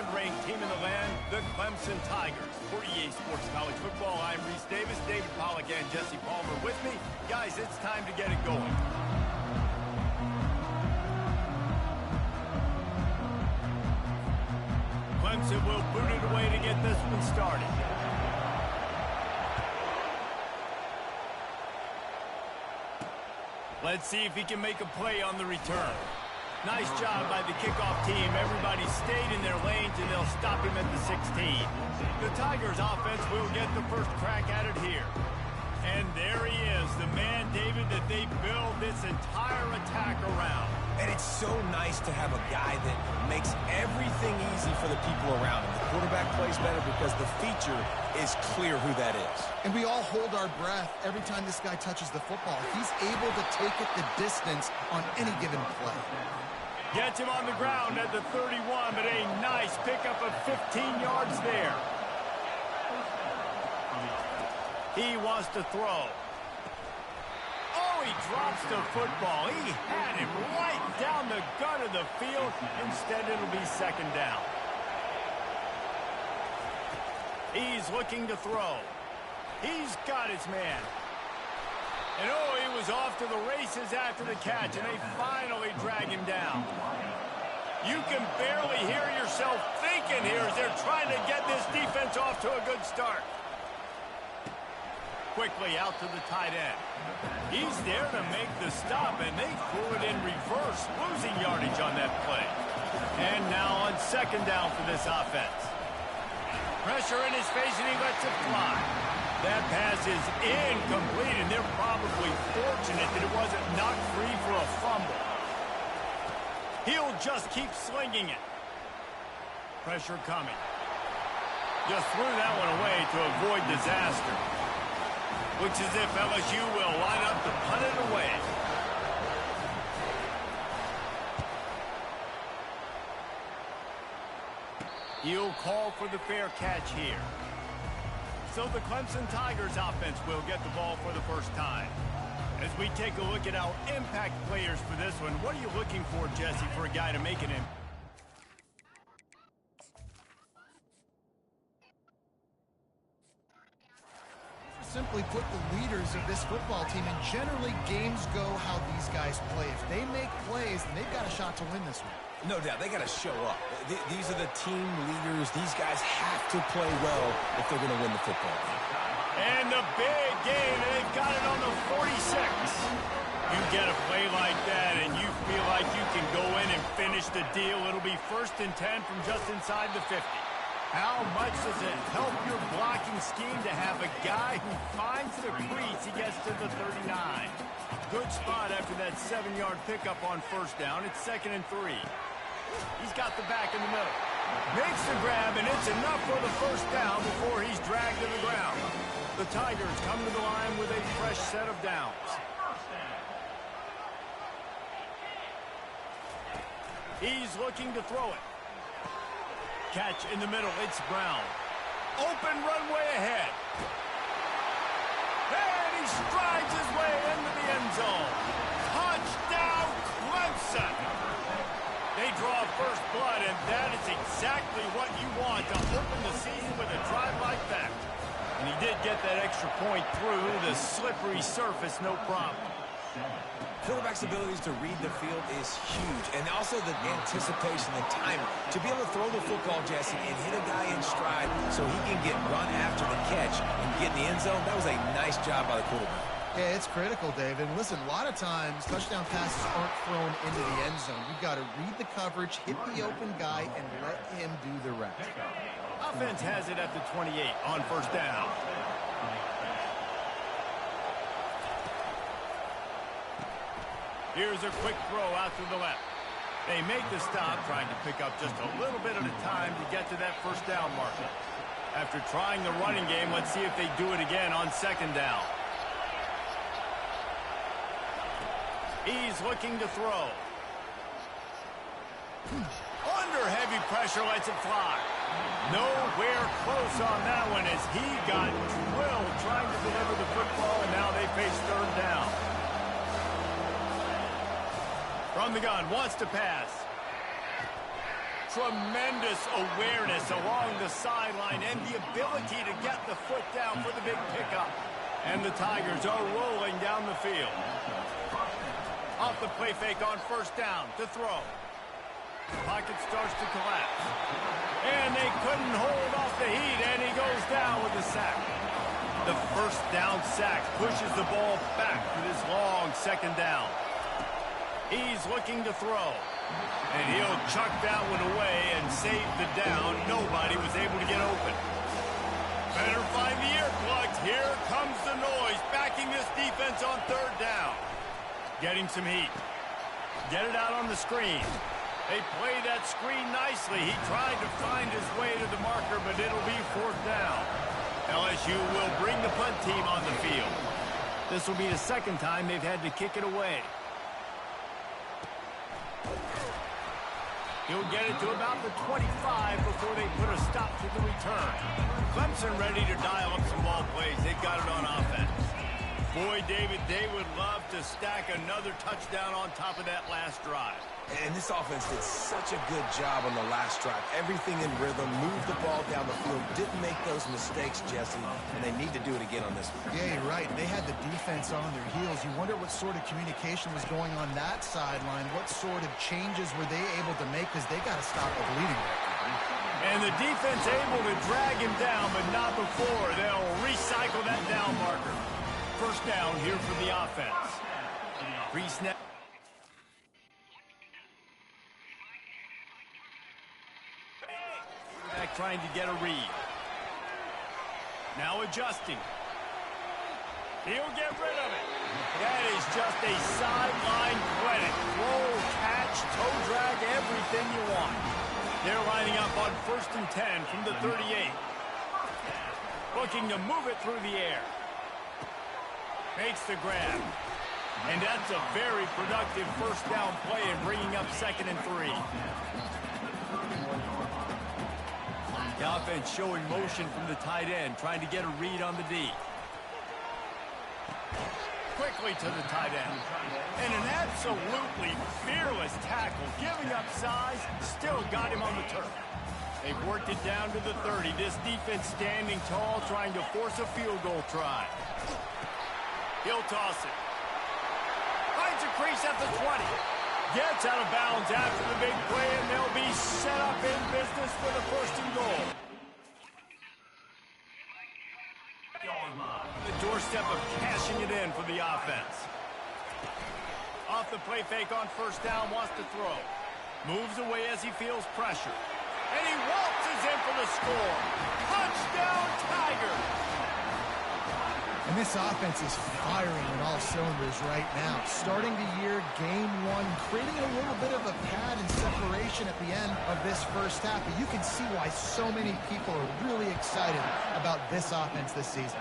second-ranked team in the land, the Clemson Tigers. For EA Sports College Football, I'm Reese Davis, David Pollack, and Jesse Palmer with me. Guys, it's time to get it going. Clemson will boot it away to get this one started. Let's see if he can make a play on the return. Nice job by the kickoff team. Everybody stayed in their lanes, and they'll stop him at the 16. The Tigers offense will get the first crack at it here. And there he is, the man, David, that they build this entire attack around. And it's so nice to have a guy that makes everything easy for the people around him. The quarterback plays better because the feature is clear who that is. And we all hold our breath every time this guy touches the football. He's able to take it the distance on any given play. Gets him on the ground at the 31, but a nice pickup of 15 yards there. He wants to throw. Oh, he drops the football. He had him right down the gut of the field. Instead, it'll be second down. He's looking to throw. He's got his man. And oh, he was off to the races after the catch, and they finally drag him down. You can barely hear yourself thinking here as they're trying to get this defense off to a good start. Quickly out to the tight end. He's there to make the stop, and they threw it in reverse, losing yardage on that play. And now on second down for this offense. Pressure in his face, and he lets it fly. That pass is incomplete, and they're probably fortunate that it wasn't knocked free for a fumble. He'll just keep slinging it. Pressure coming. Just threw that one away to avoid disaster. Looks as if LSU will line up to punt it away. He'll call for the fair catch here. So the Clemson Tigers offense will get the ball for the first time. As we take a look at our impact players for this one, what are you looking for, Jesse, for a guy to make an impact? Simply put, the leaders of this football team, and generally games go how these guys play. If they make plays, then they've got a shot to win this one. No doubt, they got to show up. These are the team leaders. These guys have to play well if they're going to win the football game. And the big game, and they've got it on the 46. You get a play like that, and you feel like you can go in and finish the deal. It'll be 1st and 10 from just inside the 50. How much does it help your blocking scheme to have a guy who finds the crease? He gets to the 39. Good spot after that 7-yard pickup on first down. It's 2nd and 3. He's got the back in the middle. Makes the grab, and it's enough for the first down before he's dragged to the ground. The Tigers come to the line with a fresh set of downs. He's looking to throw it. Catch in the middle, it's Brown. Open runway ahead. And he strides his way into the end zone. Touchdown, Clemson! They draw first blood, and that is exactly what you want to open the season with a drive like that. And he did get that extra point through the slippery surface, no problem. Quarterback's abilities to read the field is huge, and also the anticipation, the timing. To be able to throw the football, Jesse, and hit a guy in stride so he can get run after the catch and get in the end zone, that was a nice job by the quarterback. Yeah, it's critical, David. And listen, a lot of times touchdown passes aren't thrown into the end zone. You've got to read the coverage, hit the open guy, and let him do the rest. Offense has it at the 28 on first down. Here's a quick throw out to the left. They make the stop, trying to pick up just a little bit at a time to get to that first down marker. After trying the running game, let's see if they do it again on second down. He's looking to throw. Under heavy pressure, lets it fly. Nowhere close on that one as he got drilled trying to deliver the football, and now they face third down. From the gun, wants to pass. Tremendous awareness along the sideline and the ability to get the foot down for the big pickup. And the Tigers are rolling down the field. Off the play fake on first down to throw. Pocket starts to collapse. And they couldn't hold off the heat, and he goes down with a sack. The first down sack pushes the ball back for this long second down. He's looking to throw. And he'll chuck that one away and save the down. Nobody was able to get open. Better find the earplugs. Here comes the noise, backing this defense on third down. Getting some heat. Get it out on the screen. They play that screen nicely. He tried to find his way to the marker, but it'll be fourth down. LSU will bring the punt team on the field. This will be the second time they've had to kick it away. He'll get it to about the 25 before they put a stop to the return. Clemson ready to dial up some ball plays. They've got it on offense. Boy, David, they would love to stack another touchdown on top of that last drive. And this offense did such a good job on the last drive. Everything in rhythm, moved the ball down the field, didn't make those mistakes, Jesse, and they need to do it again on this one. Yeah, you're right. They had the defense on their heels. You wonder what sort of communication was going on that sideline. What sort of changes were they able to make, because they got to stop the bleeding right now. And the defense able to drag him down, but not before. They'll recycle that down marker. First down here for the offense. Pre-snap. Back trying to get a read. Now adjusting. He'll get rid of it. That is just a sideline credit. Roll, catch, toe drag, everything you want. They're lining up on 1st and 10 from the 38. Looking to move it through the air. Makes the grab. And that's a very productive first down play and bringing up 2nd and 3. The offense showing motion from the tight end, trying to get a read on the D. Quickly to the tight end. And an absolutely fearless tackle, giving up size, still got him on the turf. They've worked it down to the 30. This defense standing tall, trying to force a field goal try. He'll toss it. Finds a crease at the 20. Gets out of bounds after the big play, and they'll be set up in business for the 1st and goal. The doorstep of cashing it in for the offense. Off the play fake on first down, wants to throw. Moves away as he feels pressure. And he waltzes in for the score. Touchdown, Tigers! And this offense is firing on all cylinders right now. Starting the year, game 1, creating a little bit of a pad and separation at the end of this first half. But you can see why so many people are really excited about this offense this season.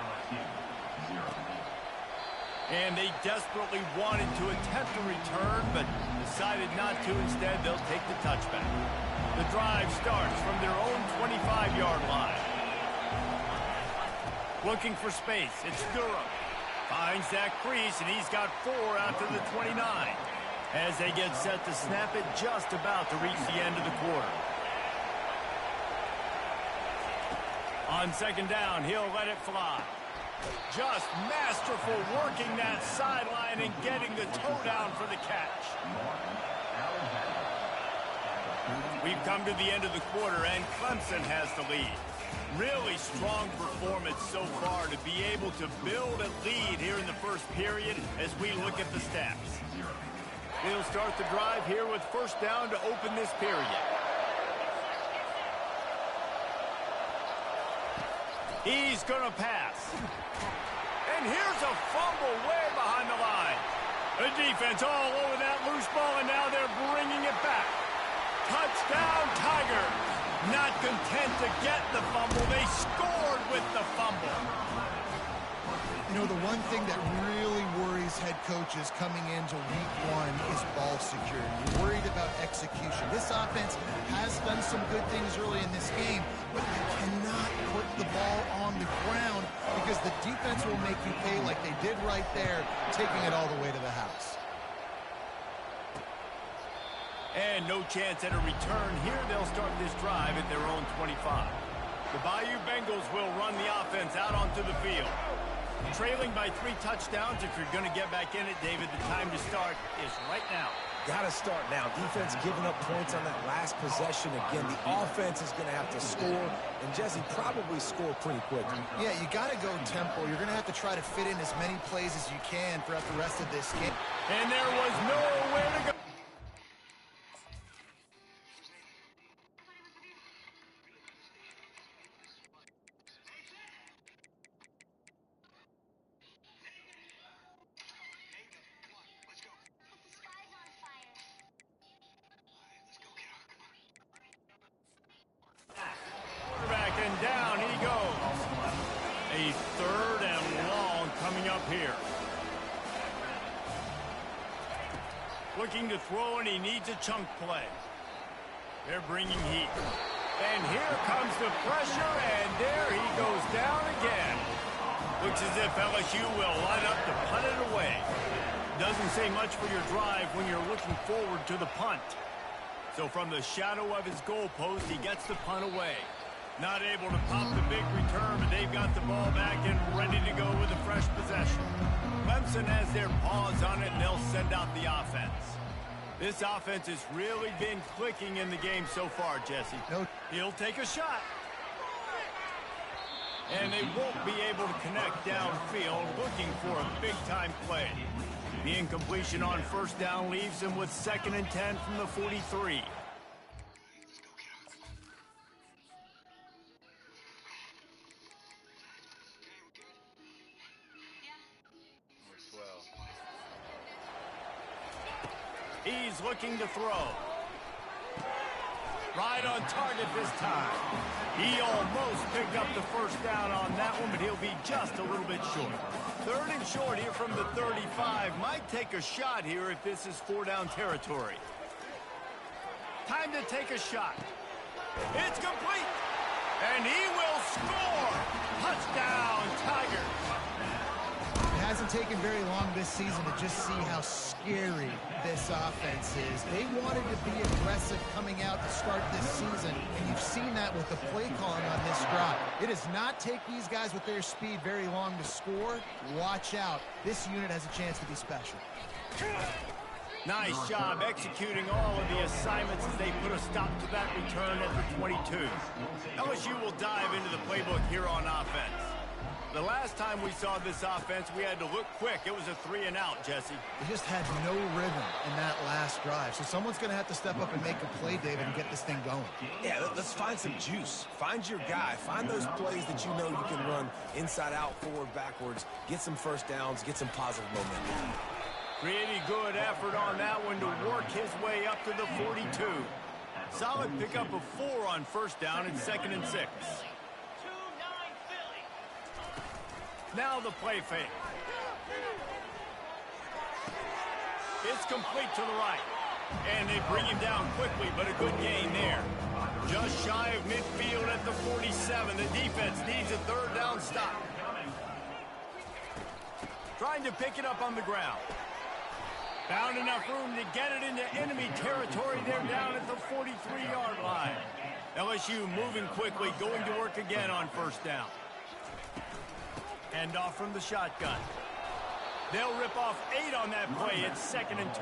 And they desperately wanted to attempt a return, but decided not to. Instead, they'll take the touchback. The drive starts from their own 25-yard line. Looking for space. It's Durham. Finds that crease, and he's got 4 out to the 29. As they get set to snap it, just about to reach the end of the quarter. On 2nd down, he'll let it fly. Just masterful working that sideline and getting the toe down for the catch. We've come to the end of the quarter, and Clemson has the lead. Really strong performance so far to be able to build a lead here in the first period as we look at the stats. They'll start the drive here with first down to open this period. He's going to pass. And here's a fumble way behind the line. The defense all over that loose ball, and now they're bringing it back. Touchdown, Tigers. Not content to get the fumble, they scored with the fumble. You know, the one thing that really worries head coaches coming into week 1 is ball security. You're worried about execution. This offense has done some good things early in this game, but you cannot put the ball on the ground because the defense will make you pay like they did right there, taking it all the way to the house. And no chance at a return here. They'll start this drive at their own 25. The Bayou Bengals will run the offense out onto the field. Trailing by 3 touchdowns. If you're going to get back in it, David, the time to start is right now. Got to start now. Defense giving up points on that last possession. Again, the offense is going to have to score, and Jesse probably score pretty quickly. Yeah, you got to go tempo. You're going to have to try to fit in as many plays as you can throughout the rest of this game. And there was nowhere to go. And down he goes. A 3rd and long coming up here. Looking to throw, and he needs a chunk play. They're bringing heat. And here comes the pressure, and there he goes down again. Looks as if LSU will line up to punt it away. Doesn't say much for your drive when you're looking forward to the punt. So from the shadow of his goalpost, he gets the punt away. Not able to pop the big return, but they've got the ball back and ready to go with a fresh possession. Clemson has their paws on it, and they'll send out the offense. This offense has really been clicking in the game so far, Jesse. He'll take a shot. And they won't be able to connect downfield, looking for a big-time play. The incompletion on 1st down leaves him with 2nd and 10 from the 43. He's looking to throw. Right on target this time. He almost picked up the 1st down on that one, but he'll be just a little bit short. 3rd and short here from the 35. Might take a shot here if this is 4-down territory. Time to take a shot. It's complete. And he will score. Touchdown, Tigers. It hasn't taken very long this season to just see how scary this offense is. They wanted to be aggressive coming out to start this season, and you've seen that with the play calling on this drive. It does not take these guys with their speed very long to score. Watch out. This unit has a chance to be special. Nice job executing all of the assignments as they put a stop to that return at the 22. LSU will dive into the playbook here on offense. The last time we saw this offense, we had to look quick. It was a 3-and-out, Jesse. They just had no rhythm in that last drive. So someone's going to have to step up and make a play, David, and get this thing going. Yeah, let's find some juice. Find your guy. Find those plays that you know you can run inside out, forward, backwards. Get some 1st downs. Get some positive momentum. Pretty good effort on that one to work his way up to the 42. Solid pickup of 4 on 1st down and 2nd and 6. Now the play fake. It's complete to the right. And they bring him down quickly, but a good gain there. Just shy of midfield at the 47. The defense needs a 3rd down stop. Trying to pick it up on the ground. Found enough room to get it into enemy territory. They're down at the 43-yard line. LSU moving quickly, going to work again on 1st down. Hand off from the shotgun. They'll rip off 8 on that play. It's 2nd and 2.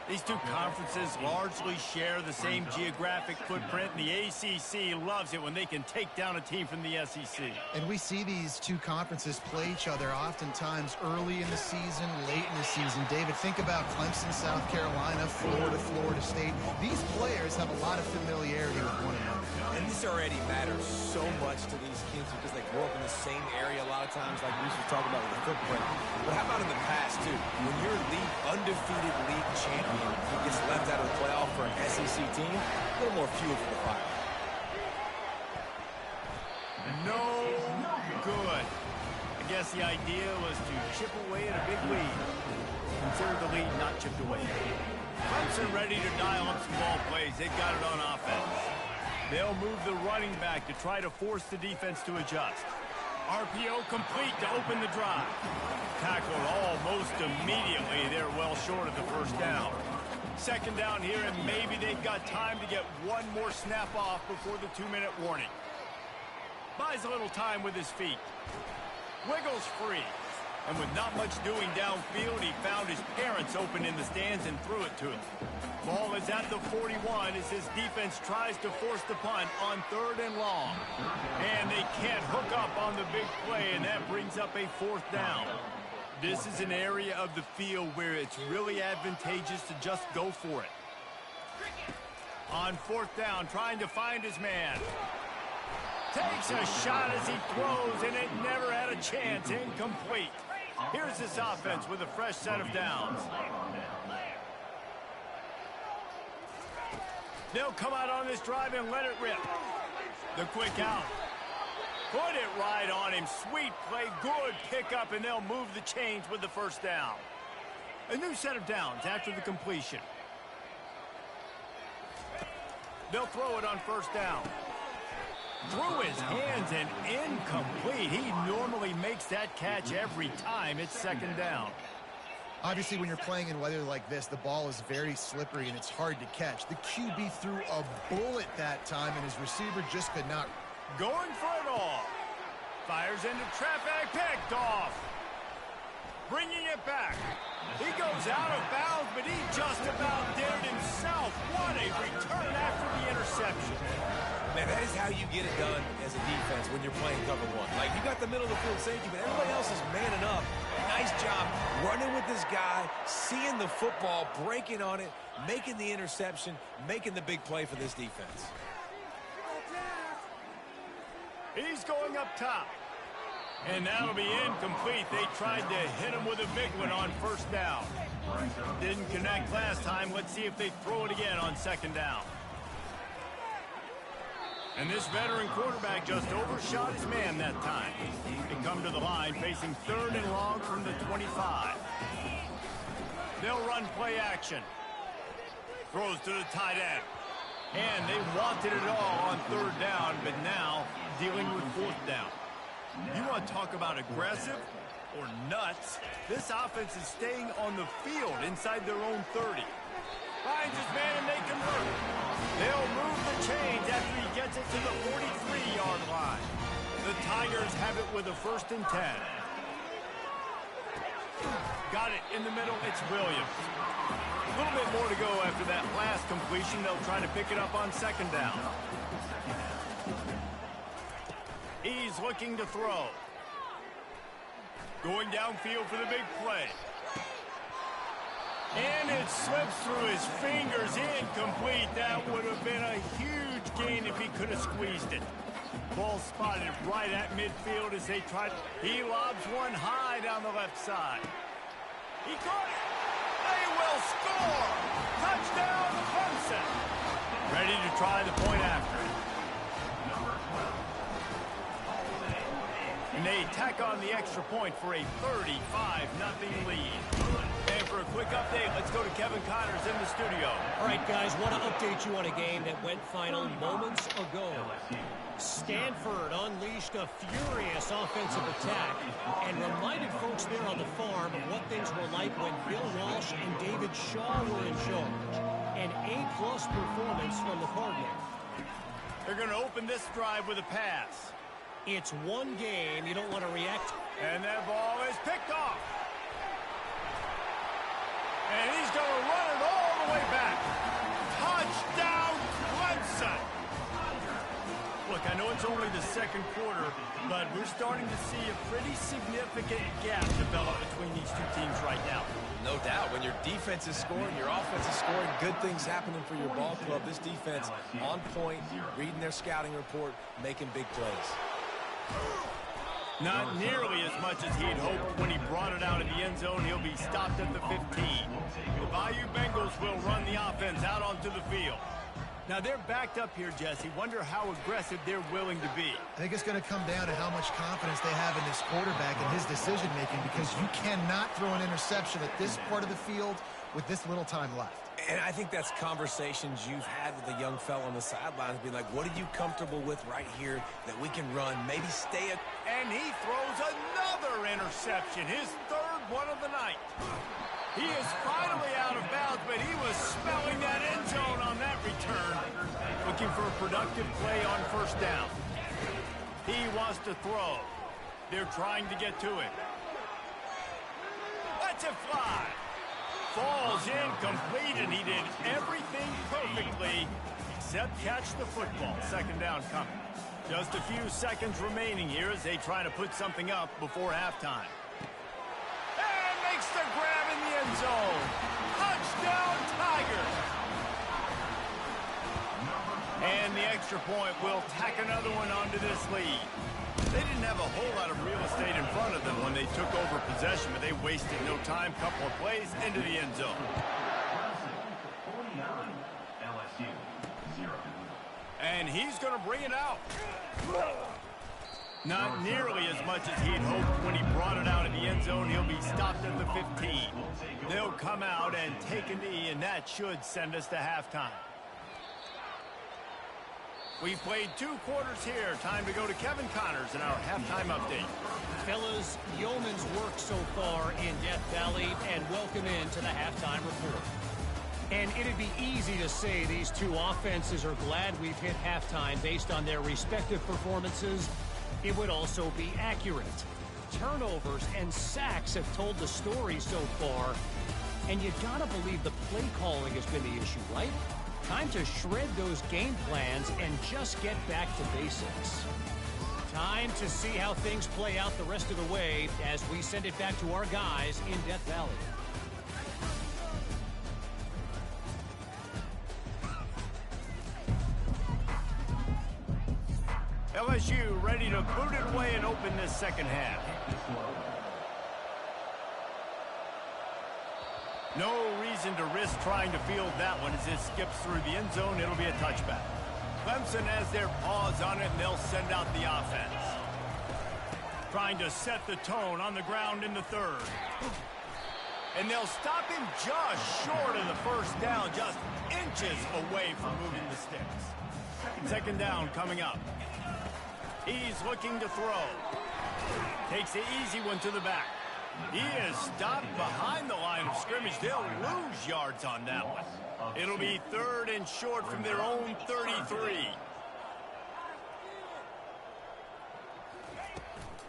These two conferences largely share the same geographic footprint, and the ACC loves it when they can take down a team from the SEC. And we see these two conferences play each other oftentimes early in the season, late in the season. David, think about Clemson, South Carolina, Florida State. These players have a lot of familiarity with one another. And this already matters so much to these kids because they grow up in the same area a lot of times, like we should talk about with the footprint. But how about in the past, too? When your undefeated league champion gets left out of the playoff for an SEC team, a little more fuel for the fire. No good. I guess the idea was to chip away at a big lead. Consider the lead not chipped away. Clemson ready to dial up some ball plays. They've got it on offense. They'll move the running back to try to force the defense to adjust. RPO complete to open the drive. Tackled almost immediately. They're well short of the 1st down. Second down here, and maybe they've got time to get one more snap off before the 2-minute warning. Buys a little time with his feet. Wiggles free. And with not much doing downfield, he found his parents open in the stands and threw it to him. Ball is at the 41 as his defense tries to force the punt on 3rd and long. And they can't hook up on the big play, and that brings up a 4th down. This is an area of the field where it's really advantageous to just go for it. On 4th down, trying to find his man. Takes a shot as he throws, and it never had a chance. Incomplete. Here's this offense with a fresh set of downs. They'll come out on this drive and let it rip. The quick out. Put it right on him. Sweet play, good pickup, and they'll move the chains with the 1st down. A new set of downs after the completion. They'll throw it on 1st down. Through his hands and incomplete. He normally makes that catch every time. It's 2nd down. Obviously, when you're playing in weather like this, the ball is very slippery and it's hard to catch. The QB threw a bullet that time, and his receiver just could not. Going for it all. Fires into traffic. Picked off. Bringing it back. He goes out of bounds, but he just about did it himself. What a return after the interception. Man, that is how you get it done as a defense when you're playing cover 1. Like, you got the middle of the field safety, but everybody else is manning up. Nice job running with this guy, seeing the football, breaking on it, making the interception, making the big play for this defense. He's going up top. And that'll be incomplete. They tried to hit him with a big one on 1st down. Didn't connect last time. Let's see if they throw it again on 2nd down. And this veteran quarterback just overshot his man that time. They come to the line facing 3rd and long from the 25. They'll run play action. Throws to the tight end. And they wanted it all on 3rd down, but now dealing with 4th down. You want to talk about aggressive or nuts? This offense is staying on the field inside their own 30. Finds his man and they convert. They'll move the chains after he gets it to the 43-yard line. The Tigers have it with a 1st and 10. Got it in the middle. It's Williams. A little bit more to go after that last completion. They'll try to pick it up on 2nd down. He's looking to throw. Going downfield for the big play. And it slips through his fingers. Incomplete. That would have been a huge gain if he could have squeezed it. Ball spotted right at midfield as they tried. He lobs one high down the left side. He caught it. They will score. Touchdown, Clemson. Ready to try the point after. And they tack on the extra point for a 35-0 lead. And for a quick update, let's go to Kevin Connors in the studio. All right, guys, want to update you on a game that went final moments ago. Stanford unleashed a furious offensive attack and reminded folks there on the farm of what things were like when Bill Walsh and David Shaw were in charge. An A-plus performance from the Cardinals. They're going to open this drive with a pass. It's one game. You don't want to react. And that ball is picked off. And he's going to run it all the way back. Touchdown, Clemson. Look, I know it's only the 2nd quarter, but we're starting to see a pretty significant gap develop between these two teams right now. No doubt. When your defense is scoring, your offense is scoring, good things happening for your ball club. This defense on point, reading their scouting report, making big plays. Not nearly as much as he'd hoped when he brought it out of the end zone. He'll be stopped at the 15. The Bayou Bengals will run the offense out onto the field. Now they're backed up here, Jesse. Wonder how aggressive they're willing to be. I think it's going to come down to how much confidence they have in this quarterback and his decision-making, because you cannot throw an interception at this part of the field with this little time left. And I think that's conversations you've had with the young fella on the sidelines, being like, what are you comfortable with right here that we can run, maybe stay at... And he throws another interception, his 3rd one of the night. He is finally out of bounds, but he was smelling that end zone on that return. Looking for a productive play on first down. He wants to throw. They're trying to get to it. Let's it fly. Falls incomplete, and he did everything perfectly except catch the football. Second down coming. Just a few seconds remaining here as they try to put something up before halftime. And makes the grab in the end zone. Touchdown, Tigers. And the extra point will tack another one onto this lead. They didn't have a whole lot of real estate in front of them when they took over possession, but they wasted no time. Couple of plays into the end zone. And he's going to bring it out. Not nearly as much as he'd hoped when he brought it out of the end zone. He'll be stopped at the 15. They'll come out and take a knee, and that should send us to halftime. We've played 2 quarters here. Time to go to Kevin Connors in our halftime update. Fellas, yeoman's work so far in Death Valley, and welcome into the halftime report. And it'd be easy to say these two offenses are glad we've hit halftime based on their respective performances. It would also be accurate. Turnovers and sacks have told the story so far. And you gotta believe the play calling has been the issue, right? Time to shred those game plans and just get back to basics. Time to see how things play out the rest of the way as we send it back to our guys in Death Valley. LSU ready to boot it away and open this second half. No reason to risk trying to field that one as it skips through the end zone. It'll be a touchback. Clemson has their paws on it, and they'll send out the offense. Trying to set the tone on the ground in the third. And they'll stop him just short of the first down, just inches away from moving the sticks. Second down coming up. He's looking to throw. Takes the easy one to the back. He is stopped behind the line of scrimmage. They'll lose yards on that one. It'll be third and short from their own 33.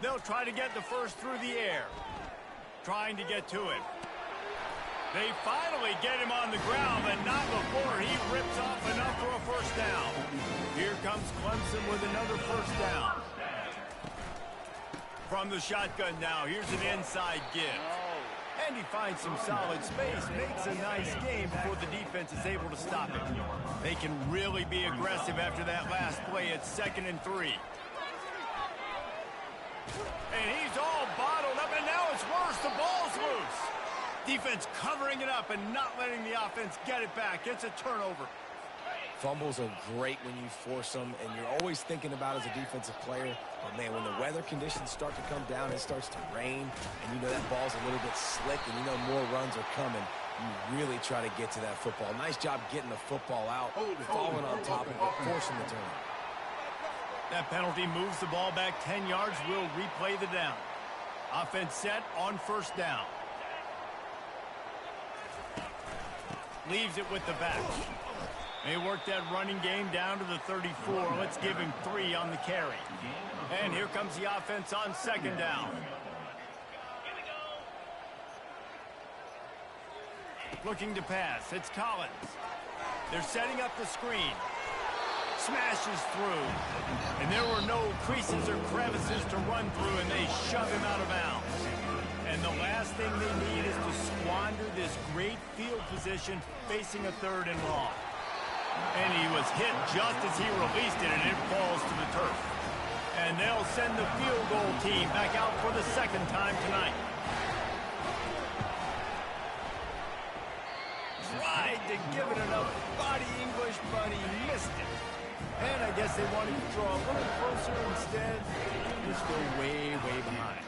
They'll try to get the first through the air. Trying to get to it. They finally get him on the ground, but not before he rips off enough for a first down. Here comes Clemson with another first down. From the shotgun now, here's an inside give. And he finds some solid space, makes a nice game before the defense is able to stop him. They can really be aggressive after that last play. It's 2nd and 3. And he's all bottled up, and now it's worse. The ball's loose. Defense covering it up and not letting the offense get it back. It's a turnover. Fumbles are great when you force them, and you're always thinking about as a defensive player, but man, when the weather conditions start to come down, it starts to rain, and you know that ball's a little bit slick, and you know more runs are coming, you really try to get to that football. Nice job getting the football out, falling on top of it, forcing the turn. That penalty moves the ball back 10 yards. We'll replay the down. Offense set on first down. Leaves it with the back. They work that running game down to the 34. Let's give him 3 on the carry. And here comes the offense on second down. Looking to pass. It's Collins. They're setting up the screen. Smashes through. And there were no creases or crevices to run through, and they shove him out of bounds. And the last thing they need is to squander this great field position facing a 3rd and long. And he was hit just as he released it, and it falls to the turf. And they'll send the field goal team back out for the 2nd time tonight. Tried to give it enough body English, but he missed it. And I guess they wanted to draw a little closer instead. He was still way, way behind.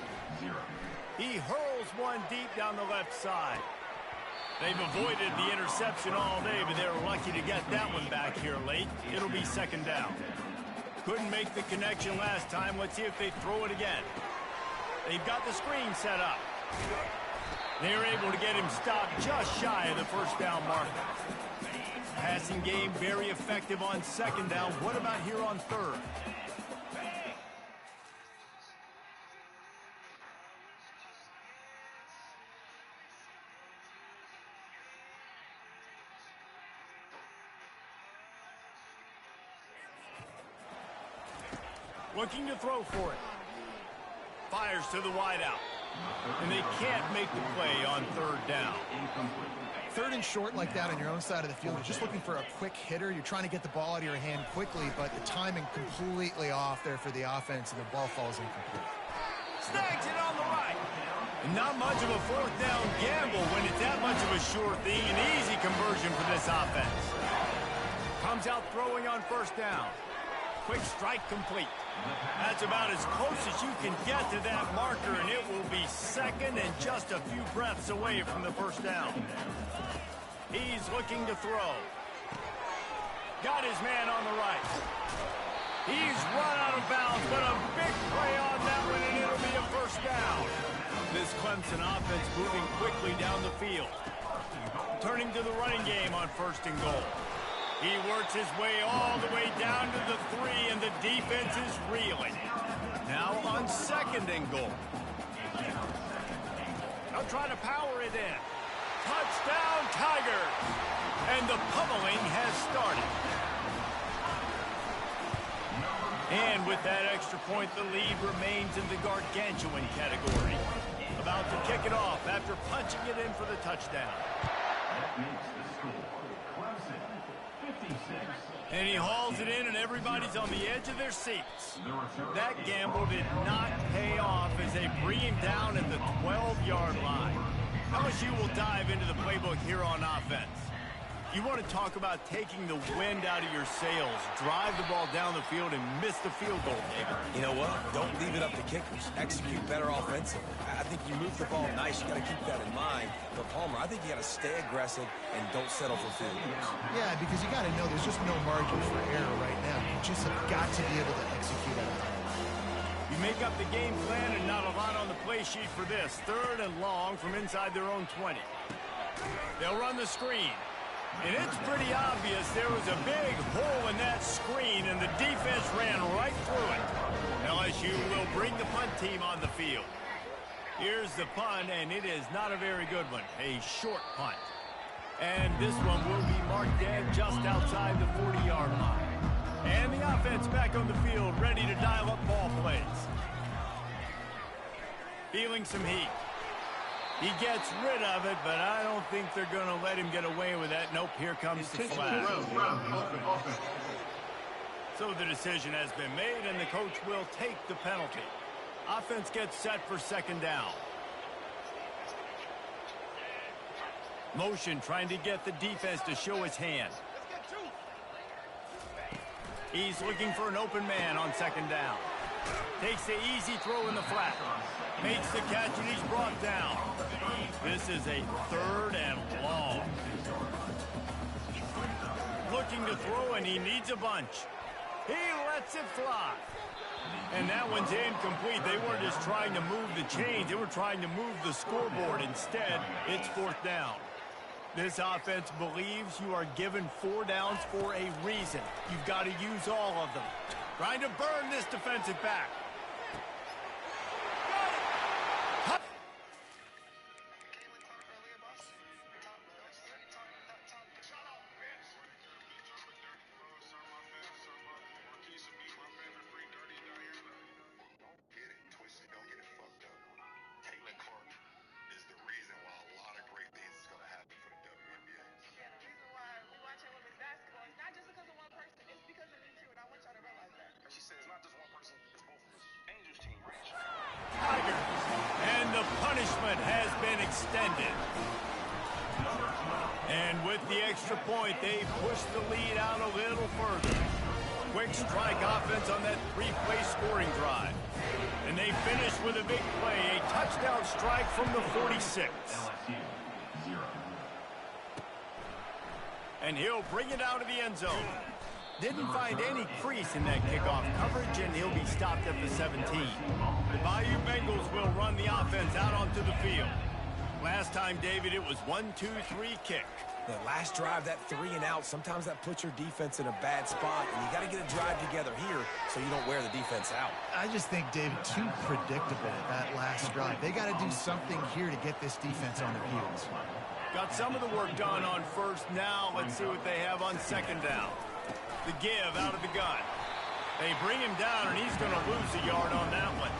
He hurls one deep down the left side. They've avoided the interception all day, but they're lucky to get that one back here late. It'll be 2nd down. Couldn't make the connection last time. Let's see if they throw it again. They've got the screen set up. They were able to get him stopped just shy of the first down marker. Passing game very effective on second down. What about here on third? Looking to throw for it. Fires to the wideout. And they can't make the play on third down. Third and short like that on your own side of the field, you're just looking for a quick hitter. You're trying to get the ball out of your hand quickly, but the timing completely off there for the offense, and the ball falls incomplete. Snags it on the right. And not much of a fourth down gamble when it's that much of a sure thing. An easy conversion for this offense. Comes out throwing on first down. Quick strike complete. That's about as close as you can get to that marker, and it will be second and just a few breaths away from the first down. He's looking to throw. Got his man on the right. He's run out of bounds, but a big play on that one, and it'll be a first down. This Clemson offense moving quickly down the field. Turning to the running game on first and goal. He works his way all the way down to the 3, and the defense is reeling. Now on second and goal. They'll try to power it in. Touchdown, Tigers! And the pummeling has started. And with that extra point, the lead remains in the gargantuan category. About to kick it off after punching it in for the touchdown. That makes the score. Clemson, 56. And he hauls it in, and everybody's on the edge of their seats. That gamble did not pay off as they bring him down at the 12-yard line. LSU will dive into the playbook here on offense. You want to talk about taking the wind out of your sails. Drive the ball down the field and miss the field goal, David. You know what? Don't leave it up to kickers. Execute better offensively. I think you move the ball nice. You got to keep that in mind. But Palmer, I think you got to stay aggressive and don't settle for field goals. Yeah, because you got to know there's just no margin for error right now. You just have got to be able to execute at a high level. You make up the game plan and not a lot on the play sheet for this. Third and long from inside their own 20. They'll run the screen. And it's pretty obvious there was a big hole in that screen, and the defense ran right through it. LSU will bring the punt team on the field. Here's the punt, and it is not a very good one. A short punt. And this one will be marked dead just outside the 40-yard line. And the offense back on the field, ready to dial up ball plays. Feeling some heat. He gets rid of it, but I don't think they're going to let him get away with that. Nope, here comes the flag. So the decision has been made, and the coach will take the penalty. Offense gets set for second down. Motion trying to get the defense to show his hand. He's looking for an open man on second down. Takes the easy throw in the flat. Makes the catch, and he's brought down. This is a third and long. Looking to throw, and he needs a bunch. He lets it fly. And that one's incomplete. They weren't just trying to move the chains. They were trying to move the scoreboard. Instead, it's fourth down. This offense believes you are given 4 downs for a reason. You've got to use all of them. Trying to burn this defensive back. And the punishment has been extended. And with the extra point, they push the lead out a little further. Quick strike offense on that 3-play scoring drive. And they finish with a big play, a touchdown strike from the 46. And he'll bring it out of the end zone. Didn't find any crease in that kickoff coverage, and he'll be stopped at the 17. The Bayou Bengals will run the offense out onto the field. Last time, David, it was 1-2-3 kick. The last drive, that 3 and out, sometimes that puts your defense in a bad spot, and you got to get a drive together here so you don't wear the defense out. I just think, David, too predictable that last drive. They got to do something here to get this defense on their heels. Got some of the work done on first. Now let's see what they have on second down. The give out of the gun. They bring him down, and he's going to lose a yard on that one.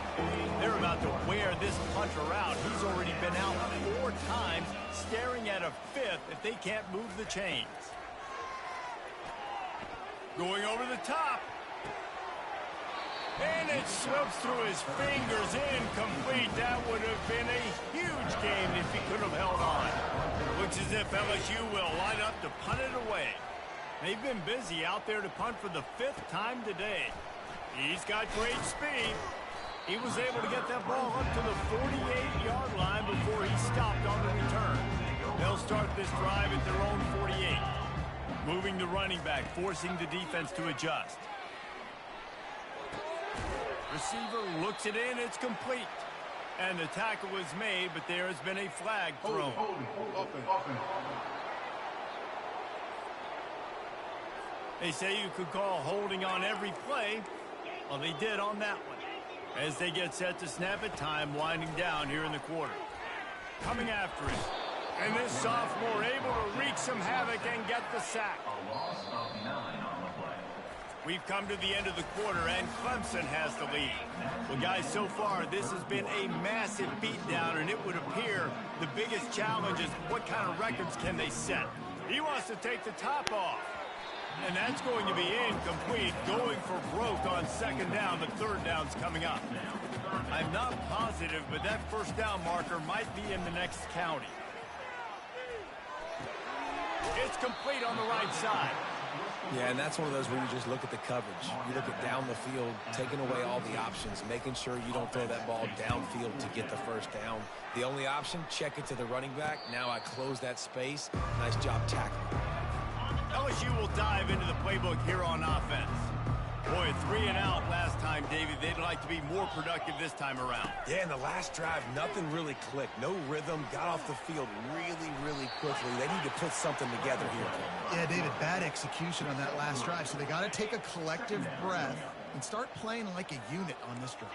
They're about to wear this punter out. He's already been out 4 times, staring at a 5th if they can't move the chains. Going over the top. And it slips through his fingers, incomplete. That would have been a huge game if he could have held on. Looks as if LSU will line up to punt it away. They've been busy out there to punt for the 5th time today. He's got great speed. He was able to get that ball up to the 48-yard line before he stopped on the return. They'll start this drive at their own 48. Moving the running back, forcing the defense to adjust. Receiver looks it in, it's complete. And the tackle is made, but there has been a flag thrown. They say you could call holding on every play. Well, they did on that one. As they get set to snap it, time winding down here in the quarter. Coming after it. And this sophomore able to wreak some havoc and get the sack. A loss of 9 on the play. We've come to the end of the quarter, and Clemson has the lead. Well, guys, so far, this has been a massive beatdown, and it would appear the biggest challenge is what kind of records can they set. He wants to take the top off. And that's going to be incomplete, going for broke on second down, but third down's coming up. I'm not positive, but that first down marker might be in the next county. It's complete on the right side. Yeah, and that's one of those where you just look at the coverage. You look at down the field, taking away all the options, making sure you don't throw that ball downfield to get the first down. The only option, check it to the running back. Now I close that space. Nice job tackling. LSU will dive into the playbook here on offense. Boy, 3 and out last time, David. They'd like to be more productive this time around. Yeah, in the last drive, nothing really clicked. No rhythm, got off the field really quickly. They need to put something together here. Yeah, David, bad execution on that last drive, so they got to take a collective breath and start playing like a unit on this drive.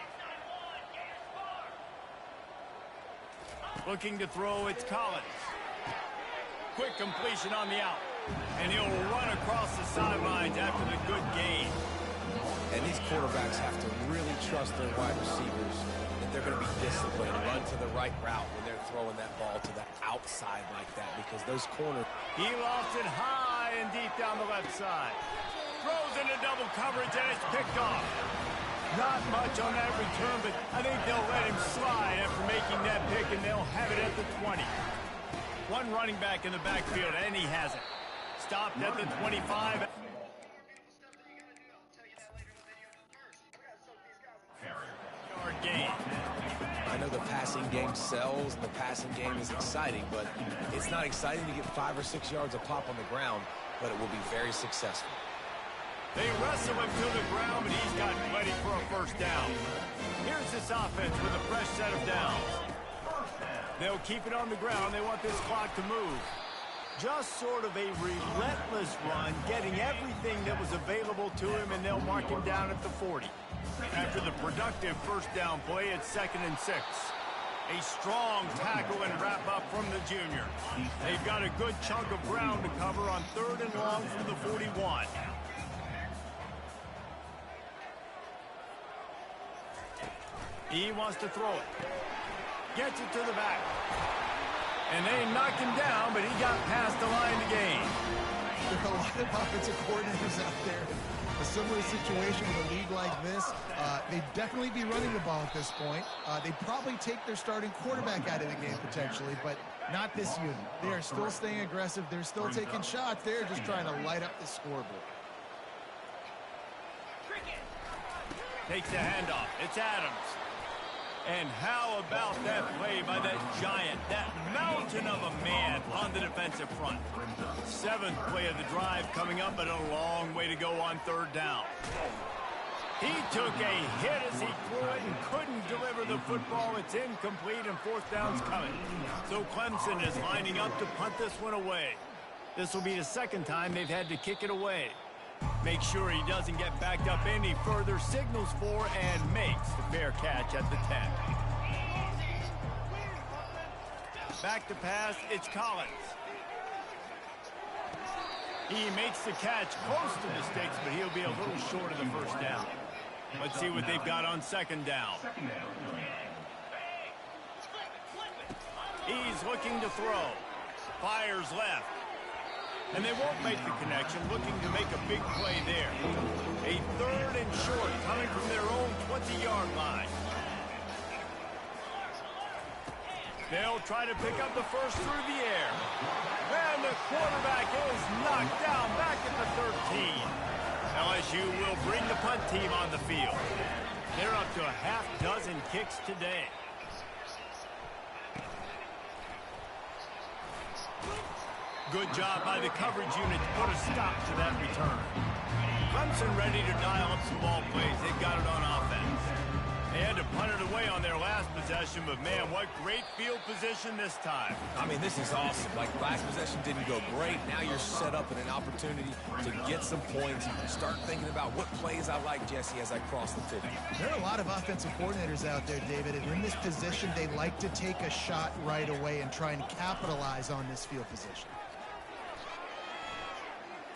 Looking to throw, it's Collins. Quick completion on the out. And he'll run across the sidelines after the good gain. And these quarterbacks have to really trust their wide receivers that they're going to be disciplined, run to the right route when they're throwing that ball to the outside like that, because those corners... He lost it high and deep down the left side. Throws into double coverage, and it's picked off. Not much on that return, but I think they'll let him slide after making that pick, and they'll have it at the 20. One running back in the backfield, and he has it. Stopped at the 25. Yard gain. I know the passing game sells, and the passing game is exciting, but it's not exciting to get 5 or 6 yards a pop on the ground, but it will be very successful. They wrestle him to the ground, but he's got plenty for a first down. Here's this offense with a fresh set of downs. They'll keep it on the ground. They want this clock to move. Just sort of a relentless run, getting everything that was available to him, and they'll mark him down at the 40. After the productive first down play, it's 2nd and 6. A strong tackle and wrap up from the junior. They've got a good chunk of ground to cover on 3rd and long from the 41. He wants to throw it. Gets it to the back. And they knocked him down, but he got past the line to gain. There are a lot of offensive coordinators out there. A similar situation with a league like this. They'd definitely be running the ball at this point. They'd probably take their starting quarterback out of the game potentially, but not this unit. They are still staying aggressive. They're still taking shots. They're just trying to light up the scoreboard. Takes the handoff. It's Adams. And how about that play by that giant, that mountain of a man on the defensive front? 7th play of the drive coming up, but a long way to go on 3rd down. He took a hit as he threw it and couldn't deliver the football. It's incomplete and fourth down's coming. So Clemson is lining up to punt this one away. This will be the second time they've had to kick it away. Make sure he doesn't get backed up any further, signals for and makes the fair catch at the 10. Back to pass, it's Collins. He makes the catch close to the sticks, but he'll be a little short of the first down. Let's see what they've got on second down. He's looking to throw. Fires left. And they won't make the connection, looking to make a big play there. A third and short coming from their own 20-yard line. They'll try to pick up the first through the air. And the quarterback is knocked down back at the 13. LSU will bring the punt team on the field. They're up to a half dozen kicks today. Good job by the coverage unit to put a stop to that return. Clemson ready to dial up some ball plays. They've got it on offense. They had to punt it away on their last possession, but man, what great field position this time. I mean, this is awesome. Like, last possession didn't go great. Now you're set up in an opportunity to get some points. Start thinking about what plays I like, Jesse, as I cross the 50. There are a lot of offensive coordinators out there, David, and in this position, they like to take a shot right away and try and capitalize on this field position.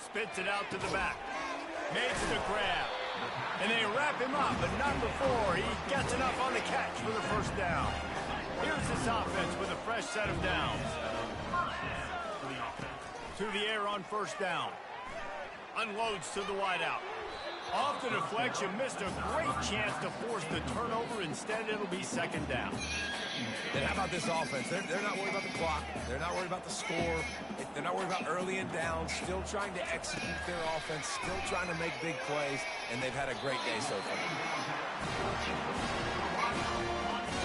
Spits it out to the back. Makes the grab. And they wrap him up, but not before he gets enough on the catch for the first down. Here's this offense with a fresh set of downs. To the air on first down. Unloads to the wideout. Off the deflection, missed a great chance to force the turnover. Instead, it'll be second down. And how about this offense? They're not worried about the clock. They're not worried about the score. They're not worried about early and down. Still trying to execute their offense. Still trying to make big plays. And they've had a great day so far.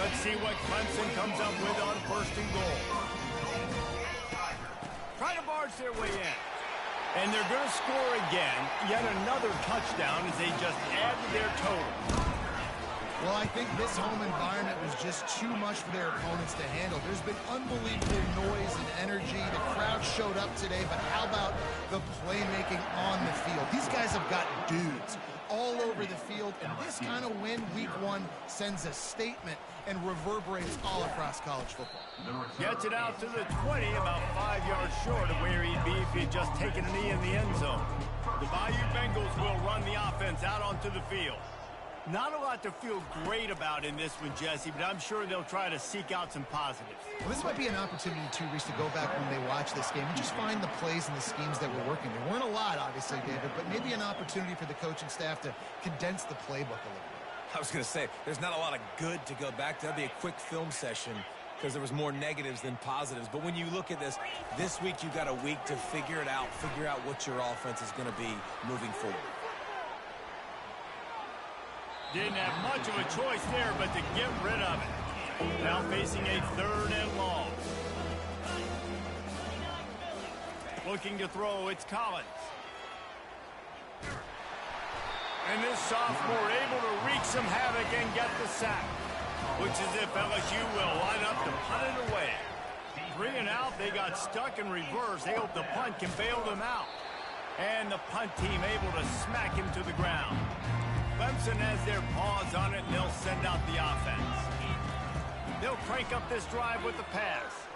Let's see what Clemson comes up with on first and goal. Try to barge their way in. And they're going to score again. Yet another touchdown as they just add to their total. Well, I think this home environment was just too much for their opponents to handle. There's been unbelievable noise and energy. The crowd showed up today, but how about the playmaking on the field? These guys have got dudes all over the field, and this kind of win, week one, sends a statement and reverberates all across college football. Gets it out to the 20, about 5 yards short of where he'd be if he'd just taken a knee in the end zone. The Bayou Bengals will run the offense out onto the field. Not a lot to feel great about in this one, Jesse, but I'm sure they'll try to seek out some positives. Well, this might be an opportunity, too, Reese, to go back when they watch this game and just find the plays and the schemes that were working. There weren't a lot, obviously, David, but maybe an opportunity for the coaching staff to condense the playbook a little bit. I was going to say, there's not a lot of good to go back to. That'd be a quick film session because there was more negatives than positives. But when you look at this week you got a week to figure it out, figure out what your offense is going to be moving forward. Didn't have much of a choice there, but to get rid of it. Now facing a third and long. Looking to throw, it's Collins. And this sophomore able to wreak some havoc and get the sack. Looks as if LSU will line up to punt it away. 3 and out, they got stuck in reverse. They hope the punt can bail them out. And the punt team able to smack him to the ground. Clemson has their paws on it, and they'll send out the offense. They'll crank up this drive with the pass.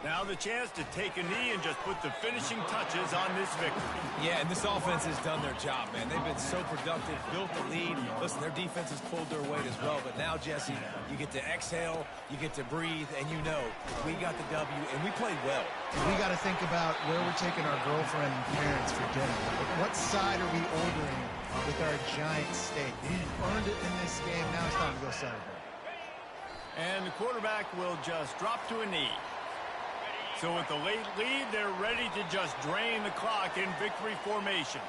Now the chance to take a knee and just put the finishing touches on this victory. Yeah, and this offense has done their job, man. They've been so productive, built the lead. Listen, their defense has pulled their weight as well. But now, Jesse, you get to exhale, you get to breathe, and you know we got the W, and we played well. We got to think about where we're taking our girlfriend and parents for dinner. What side are we ordering with our giant steak? We've earned it in this game. Now it's time to go celebrate. And the quarterback will just drop to a knee. So with the late lead, they're ready to just drain the clock in victory formation.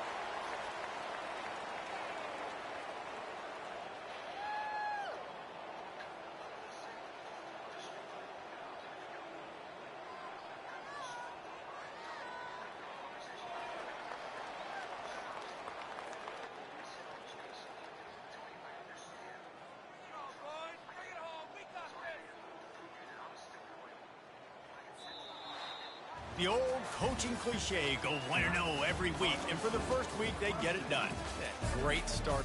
The old coaching cliche, go 1-0 every week. And for the first week, they get it done. Great start.